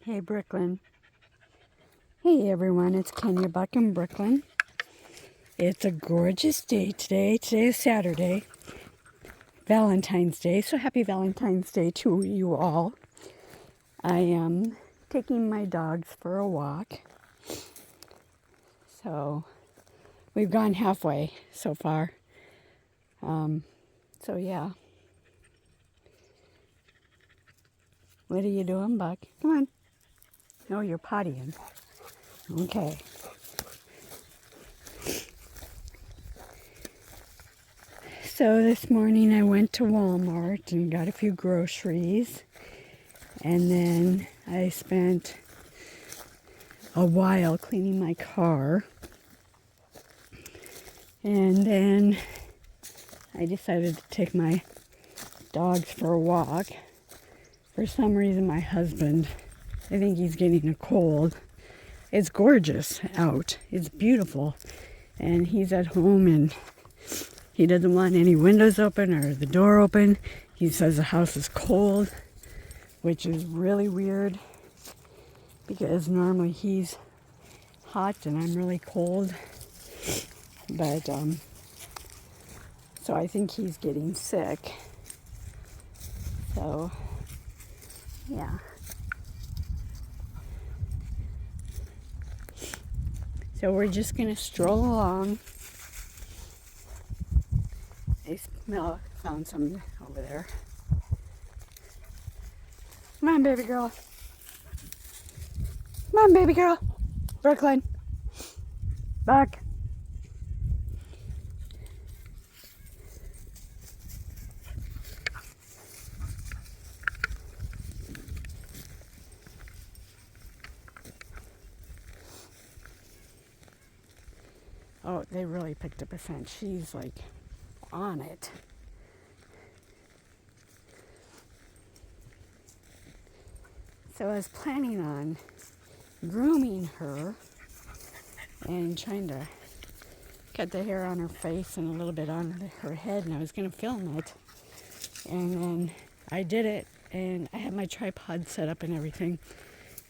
Hey, Brooklyn. Hey, everyone. It's Kenya Buck in Brooklyn. It's a gorgeous day today. Today is Saturday, Valentine's Day. So happy Valentine's Day to you all. I am taking my dogs for a walk. So we've gone halfway so far. So yeah. What are you doing, Buck? Come on. No, you're pottying. Okay. So this morning I went to Walmart and got a few groceries. And then I spent a while cleaning my car. And then I decided to take my dogs for a walk. For some reason, my husband, I think he's getting a cold. It's gorgeous out. It's beautiful. And he's at home and he doesn't want any windows open or the door open. He says the house is cold, which is really weird because normally he's hot and I'm really cold. But, so I think he's getting sick. So, yeah. So we're just going to stroll along. I found some over there. Come on, baby girl. Come on, baby girl. Brooklyn. Back. Oh, they really picked up a scent. She's like on it. So I was planning on grooming her and trying to cut the hair on her face and a little bit on her head, and I was going to film it. And then I did it, and I had my tripod set up and everything,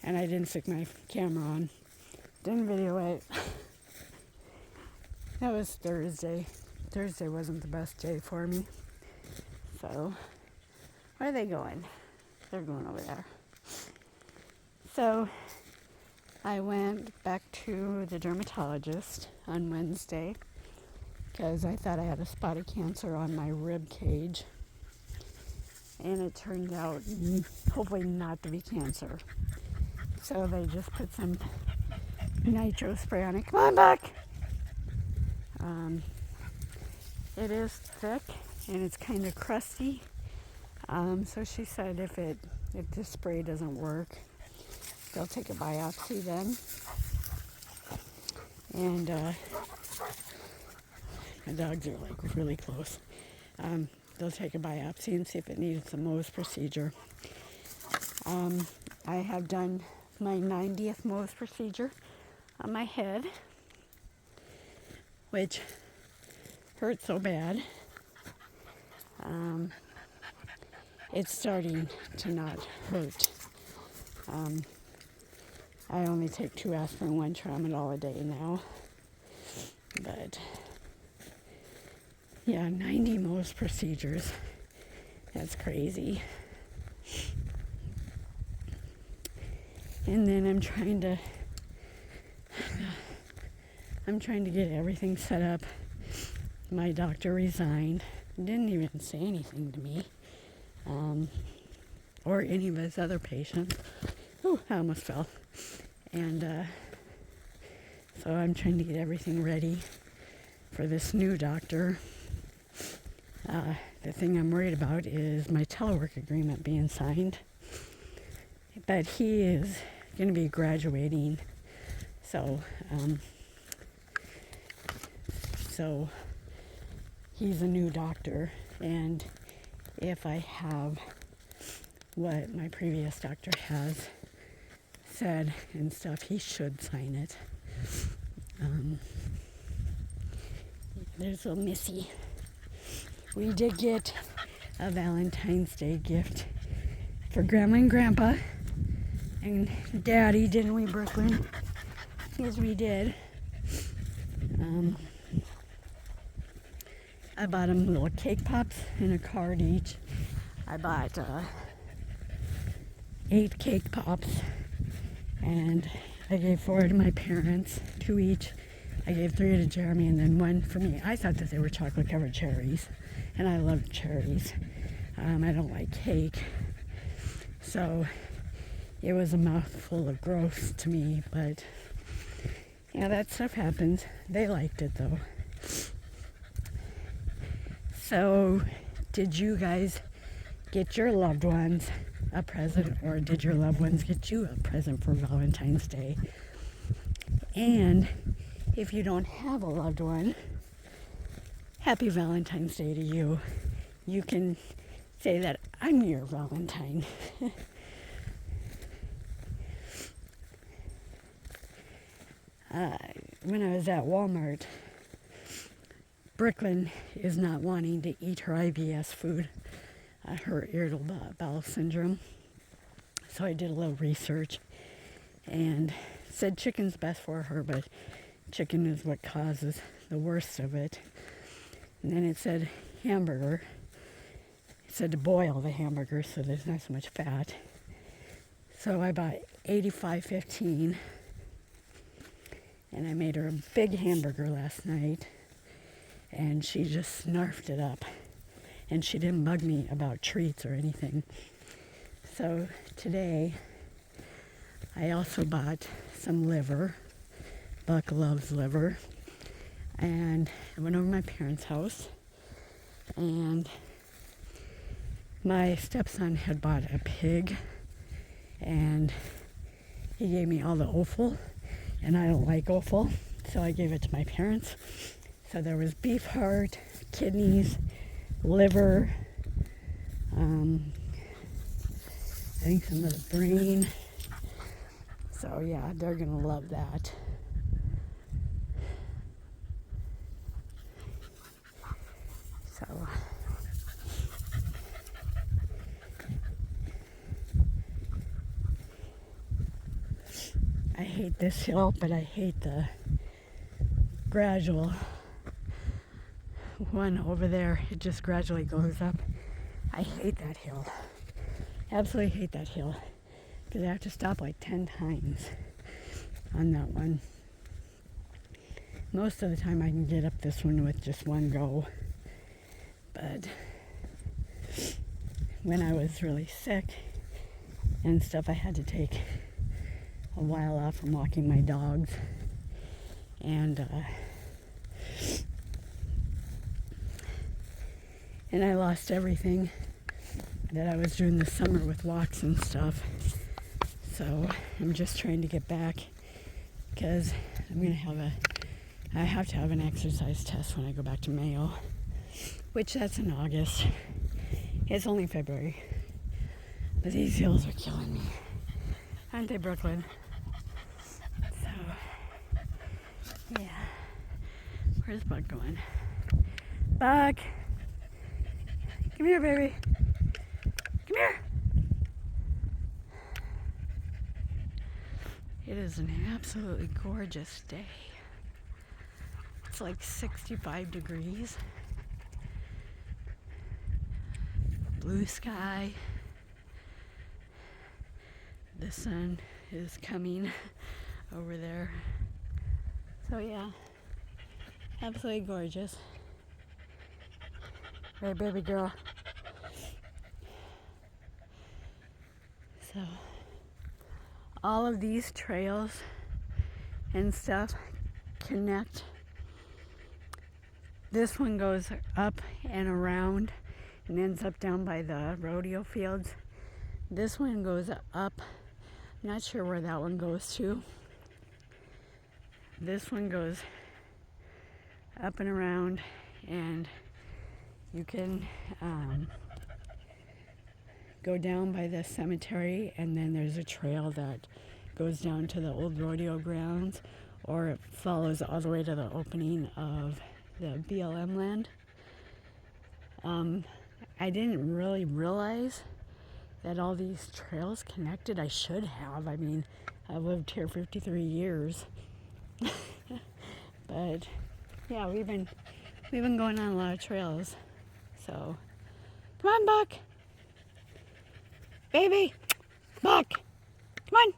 and I didn't stick my camera on. Didn't video it. That was Thursday. Thursday wasn't the best day for me. So, where are they going? They're going over there. So, I went back to the dermatologist on Wednesday because I thought I had a spot of cancer on my rib cage. And it turned out hopefully not to be cancer. So they just put some nitro spray on it. Come on back! It is thick and it's kind of crusty. So she said if the spray doesn't work, they'll take a biopsy then. And my dogs are like really close. They'll take a biopsy and see if it needs the Mohs procedure. I have done my 90th Mohs procedure on my head, which hurt so bad. It's starting to not hurt. I only take 2 aspirin, 1 tramadol a day now. But yeah, 90 Mohs procedures. That's crazy. And then I'm trying to get everything set up. My doctor resigned. Didn't even say anything to me. Or any of his other patients. Oh, I almost fell. And so I'm trying to get everything ready for this new doctor. The thing I'm worried about is my telework agreement being signed. But he is going to be graduating. So he's a new doctor, and if I have what my previous doctor has said and stuff, he should sign it. There's little Missy. We did get a Valentine's Day gift for Grandma and Grandpa, And Daddy, didn't we, Brooklyn? Yes, we did. I bought them little cake pops in a card each. I bought 8 cake pops, and I gave 4 to my parents, 2 each. I gave 3 to Jeremy and then 1 for me. I thought that they were chocolate covered cherries, and I love cherries. I don't like cake, so it was a mouthful of gross to me, but yeah, that stuff happens. They liked it though. So, did you guys get your loved ones a present, or did your loved ones get you a present for Valentine's Day? And if you don't have a loved one, happy Valentine's Day to you. You can say that I'm your Valentine. When I was at Walmart, Brooklyn is not wanting to eat her IBS food, her irritable bowel syndrome. So I did a little research and said chicken's best for her, but chicken is what causes the worst of it. And then it said hamburger. It said to boil the hamburger so there's not so much fat. So I bought 85.15, and I made her a big hamburger last night, and she just snarfed it up. And she didn't bug me about treats or anything. So today, I also bought some liver. Buck loves liver. And I went over to my parents' house, and my stepson had bought a pig, and he gave me all the offal, and I don't like offal, so I gave it to my parents. So there was beef heart, kidneys, liver, I think some of the brain. So yeah, they're gonna love that. So I hate this hill, but I hate the gradual one over there. It just gradually goes up. I hate that hill. Absolutely hate that hill, because I have to stop like 10 times on that one. Most of the time I can get up this one with just one go, but when I was really sick and stuff, I had to take a while off from walking my dogs, and I lost everything that I was doing this summer with walks and stuff. So I'm just trying to get back, because I have to have an exercise test when I go back to Mayo, which that's in August. It's only February, but these hills are killing me, aren't they, Brooklyn? So yeah, where's Buck going? Buck, come here, baby. Come here. It is an absolutely gorgeous day. It's like 65 degrees. Blue sky. The sun is coming over there. So yeah, absolutely gorgeous. Right, baby girl. So all of these trails and stuff connect. This one goes up and around and ends up down by the rodeo fields. This one goes up. I'm not sure where that one goes to. This one goes up and around, and you can go down by the cemetery, and then there's a trail that goes down to the old rodeo grounds, or it follows all the way to the opening of the BLM land. I didn't really realize that all these trails connected. I should have. I mean, I've lived here 53 years. But yeah, we've been going on a lot of trails. So come on, Buck. Baby. Buck. Come on.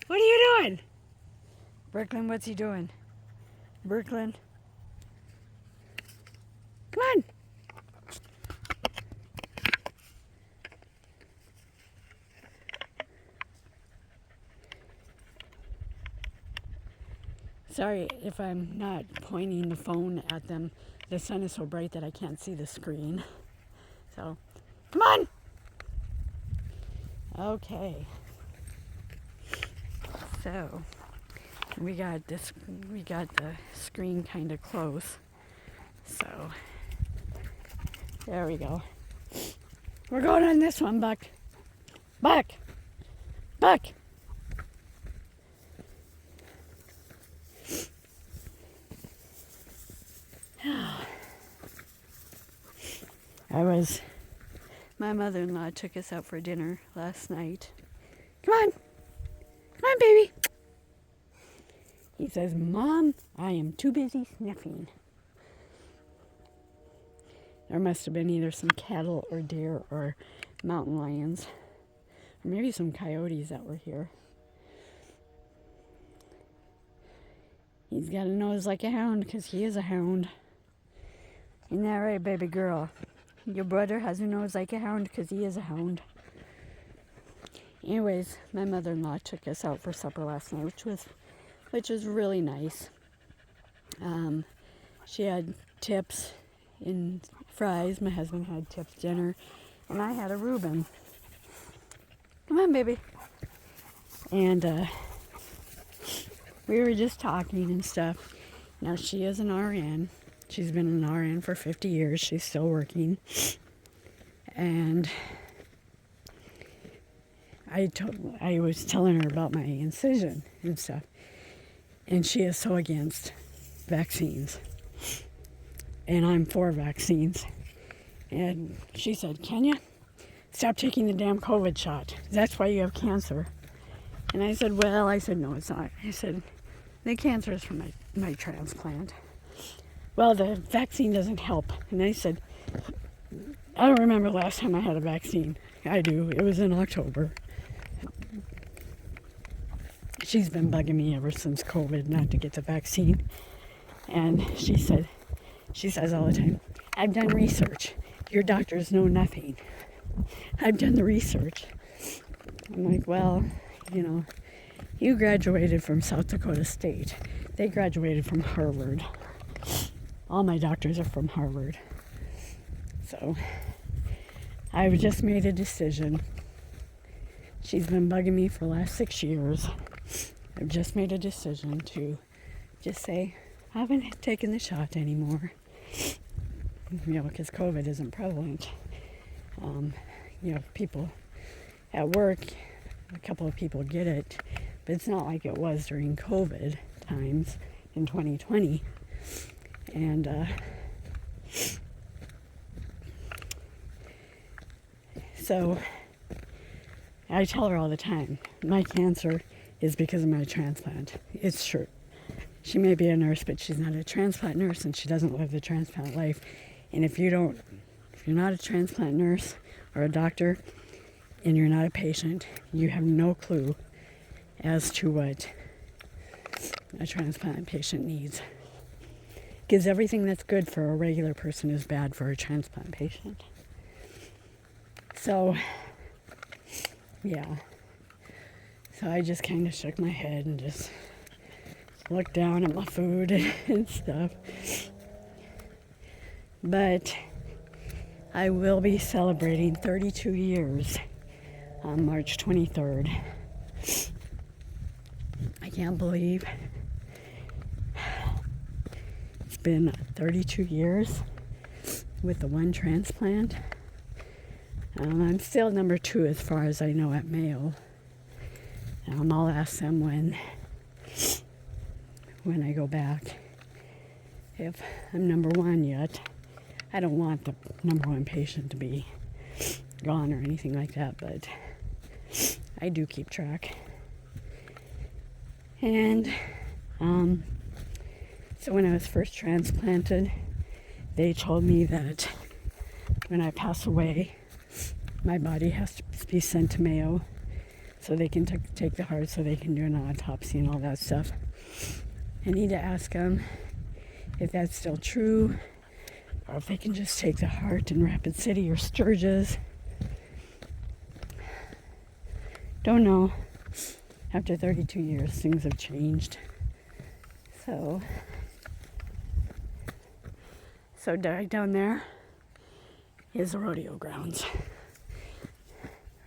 What are you doing? Brooklyn, what's he doing? Brooklyn. Come on. Sorry if I'm not pointing the phone at them. The sun is so bright that I can't see the screen. So, come on! Okay. So, we got the screen kind of close. So, there we go. We're going on this one, Buck. Buck! Buck! My mother-in-law took us out for dinner last night. Come on. Come on, baby. He says, Mom, I am too busy sniffing. There must have been either some cattle or deer or mountain lions. Or maybe some coyotes that were here. He's got a nose like a hound because he is a hound. Isn't that right, baby girl? Your brother has a nose like a hound because he is a hound. Anyways, my mother-in-law took us out for supper last night, which was really nice. She had tips and fries. My husband had tips dinner, and I had a Reuben. Come on, baby. And we were just talking and stuff. Now, she is an RN. She's been an RN for 50 years. She's still working. And I was telling her about my incision and stuff. And she is so against vaccines. And I'm for vaccines. And she said, Kenya, stop taking the damn COVID shot. That's why you have cancer. And I said, no, it's not. I said, the cancer is from my transplant. Well, the vaccine doesn't help. And I said, I don't remember the last time I had a vaccine. I do. It was in October. She's been bugging me ever since COVID not to get the vaccine. And she says all the time, I've done research. Your doctors know nothing. I've done the research. I'm like, well, you graduated from South Dakota State. They graduated from Harvard. All my doctors are from Harvard. So I've just made a decision. She's been bugging me for the last 6 years. I've just made a decision to just say, I haven't taken the shot anymore. Because COVID isn't prevalent. People at work, a couple of people get it, but it's not like it was during COVID times in 2020. And so I tell her all the time, my cancer is because of my transplant. It's true. She may be a nurse, but she's not a transplant nurse, and she doesn't live the transplant life. And if you're not a transplant nurse or a doctor, and you're not a patient, you have no clue as to what a transplant patient needs. Because everything that's good for a regular person is bad for a transplant patient. So, yeah. So I just kind of shook my head and just looked down at my food and stuff. But I will be celebrating 32 years on March 23rd. I can't believe it's been 32 years with the one transplant. I'm still number 2 as far as I know at Mayo. I'll ask them when I go back if I'm number 1 yet. I don't want the number 1 patient to be gone or anything like that, but I do keep track. And so when I was first transplanted, they told me that when I pass away, my body has to be sent to Mayo so they can take the heart, so they can do an autopsy and all that stuff. I need to ask them if that's still true, or if they can just take the heart in Rapid City or Sturgis. Don't know. After 32 years, things have changed. So right down there is the rodeo grounds.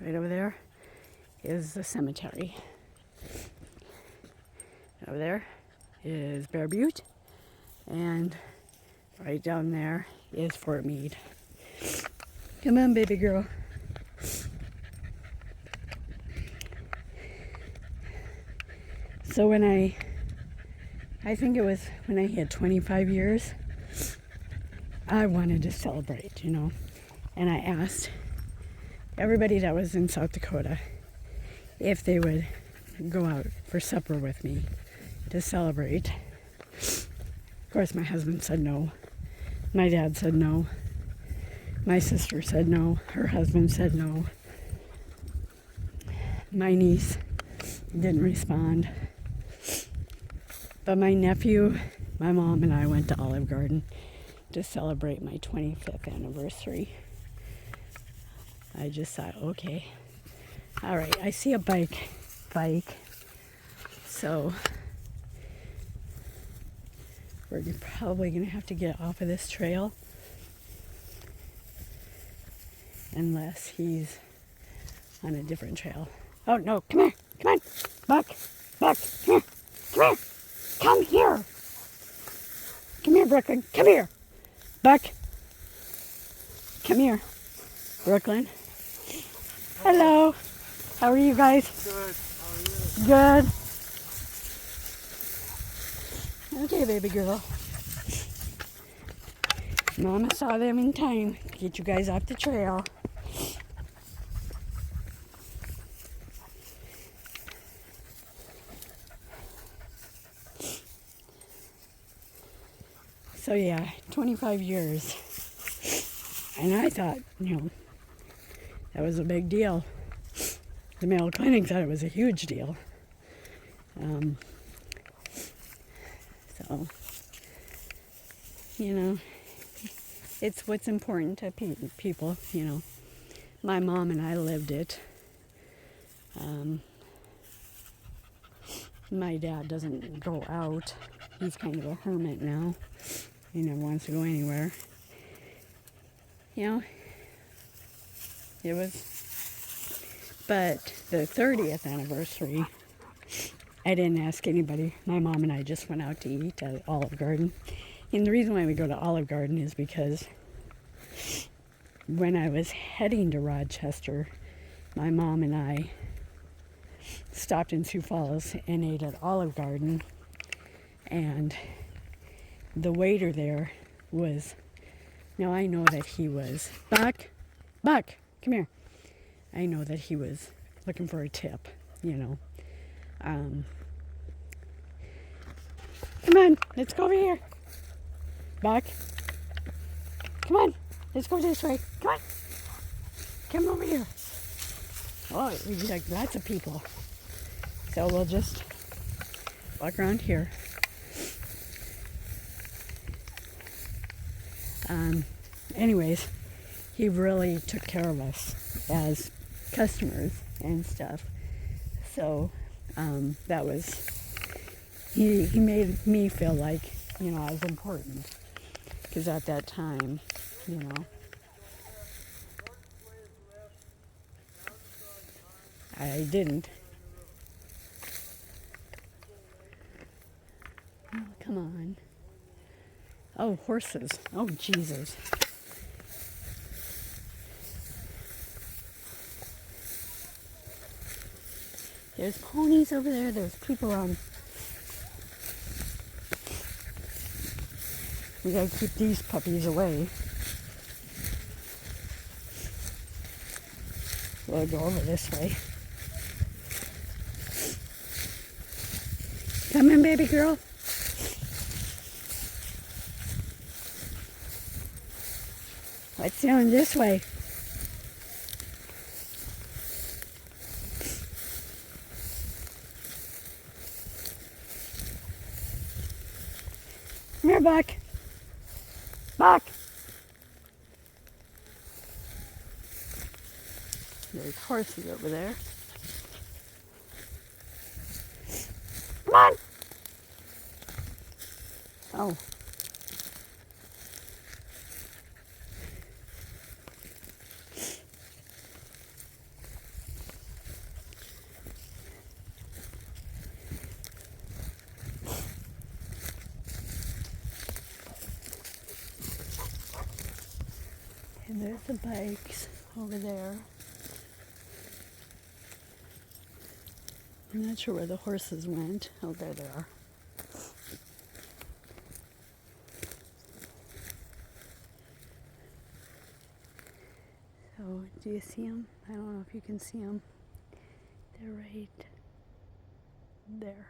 Right over there is the cemetery. Over there is Bear Butte. And right down there is Fort Meade. Come on, baby girl. So when I think it was when I hit 25 years, I wanted to celebrate, And I asked everybody that was in South Dakota if they would go out for supper with me to celebrate. Of course, my husband said no. My dad said no. My sister said no. Her husband said no. My niece didn't respond. But my nephew, my mom, and I went to Olive Garden to celebrate my 25th anniversary. I just thought, okay, all right, I see a bike, so we're probably going to have to get off of this trail unless he's on a different trail. Oh, no, come on, Buck, come here, come here, Brooklyn, come here. Buck, come here. Brooklyn. Hello. How are you guys? Good. How are you? Good. Okay, baby girl. Mama saw them in time to get you guys off the trail. So yeah, 25 years. And I thought, that was a big deal. The Mayo Clinic thought it was a huge deal. So, it's what's important to people, My mom and I lived it. My dad doesn't go out. He's kind of a hermit now. He never wants to go anywhere. It was, but the 30th anniversary, I didn't ask anybody. My mom and I just went out to eat at Olive Garden. And the reason why we go to Olive Garden is because when I was heading to Rochester, my mom and I stopped in Sioux Falls and ate at Olive Garden. And the waiter there was, now I know that he was, Buck, come here. I know that he was looking for a tip, Come on, let's go over here. Buck, come on, let's go this way. Come on, come over here. Oh, we've like lots of people. So we'll just walk around here. Anyways, he really took care of us as customers and stuff. So that was, he made me feel like, I was important. Because at that time, I didn't. Oh, come on. Oh, horses. Oh, Jesus. There's ponies over there. There's people on. We gotta keep these puppies away. We'll go over this way. Come in, baby girl. Let's down this way. Come here, Buck. Buck. There's horses over there. Come on. Oh. And there's the bikes over there. I'm not sure where the horses went. Oh, there they are. So, do you see them? I don't know if you can see them. They're right there.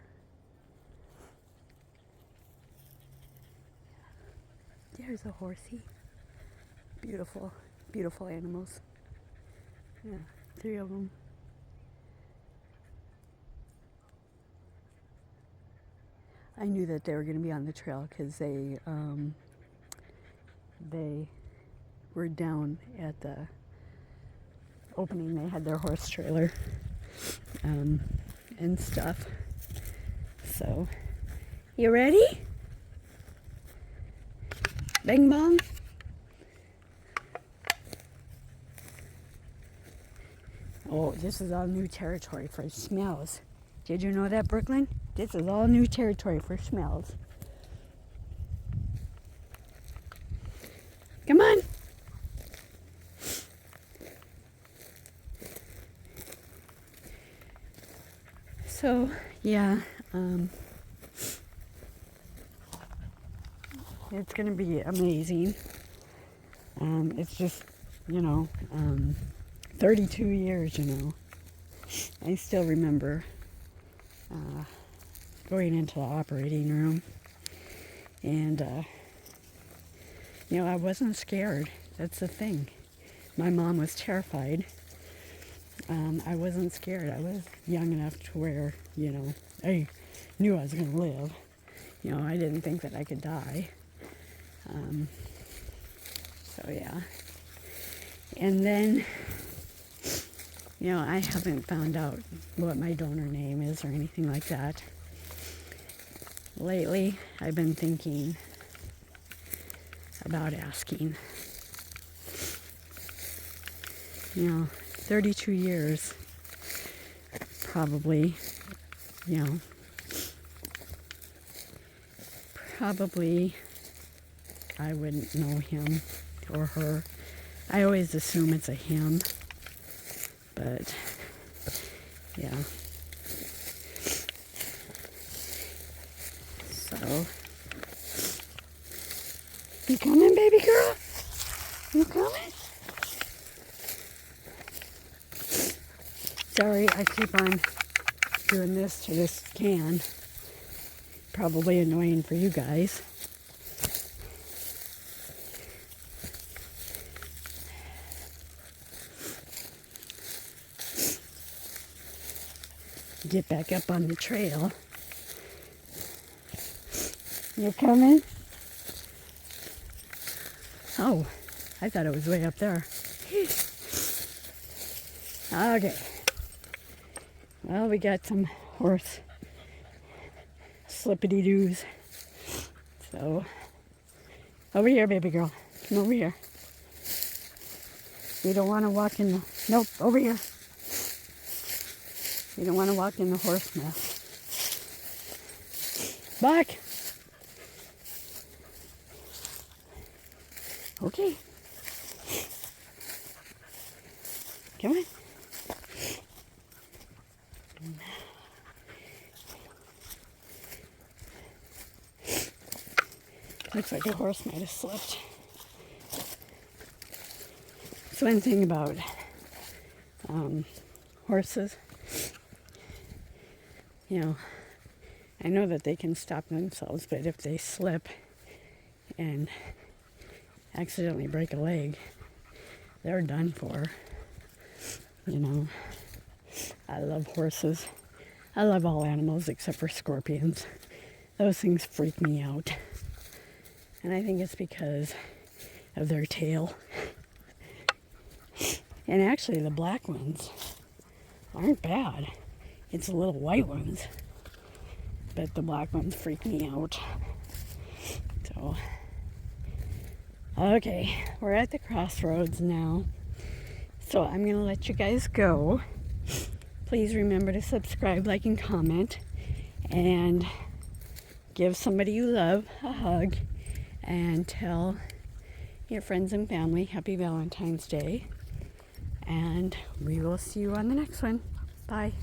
There's a horsey. Beautiful, beautiful animals. Yeah, 3 of them. I knew that they were going to be on the trail because they were down at the opening. They had their horse trailer and stuff. So, you ready? Bing bong. Oh, this is all new territory for smells. Did you know that, Brooklyn? This is all new territory for smells. Come on. So, yeah, it's going to be amazing. It's just, 32 years, I still remember going into the operating room, and I wasn't scared. That's the thing. My mom was terrified. I wasn't scared. I was young enough to where, I knew I was going to live. I didn't think that I could die. So yeah. And then, I haven't found out what my donor name is or anything like that. Lately, I've been thinking about asking. 32 years, probably, probably I wouldn't know him or her. I always assume it's a him, but yeah. So, you coming, baby girl? You coming? Sorry, I keep on doing this to this can. Probably annoying for you guys. Get back up on the trail. You coming? Oh, I thought it was way up there. Okay. Well, we got some horse slippity-doos. So, over here, baby girl. Come over here. You don't want to walk in the... Nope, over here. You don't want to walk in the horse mess. Back. Okay. Come on. Looks like a horse might have slipped. That's one thing about horses, you know, I know that they can stop themselves, but if they slip and accidentally break a leg, they're done for. You know, I love horses. I love all animals except for scorpions. Those things freak me out. And I think it's because of their tail. And actually the black ones aren't bad. It's the little white ones. But the black ones freak me out. So, okay, we're at the crossroads now. So I'm going to let you guys go. Please remember to subscribe, like, and comment. And give somebody you love a hug. And tell your friends and family happy Valentine's Day. And we will see you on the next one. Bye.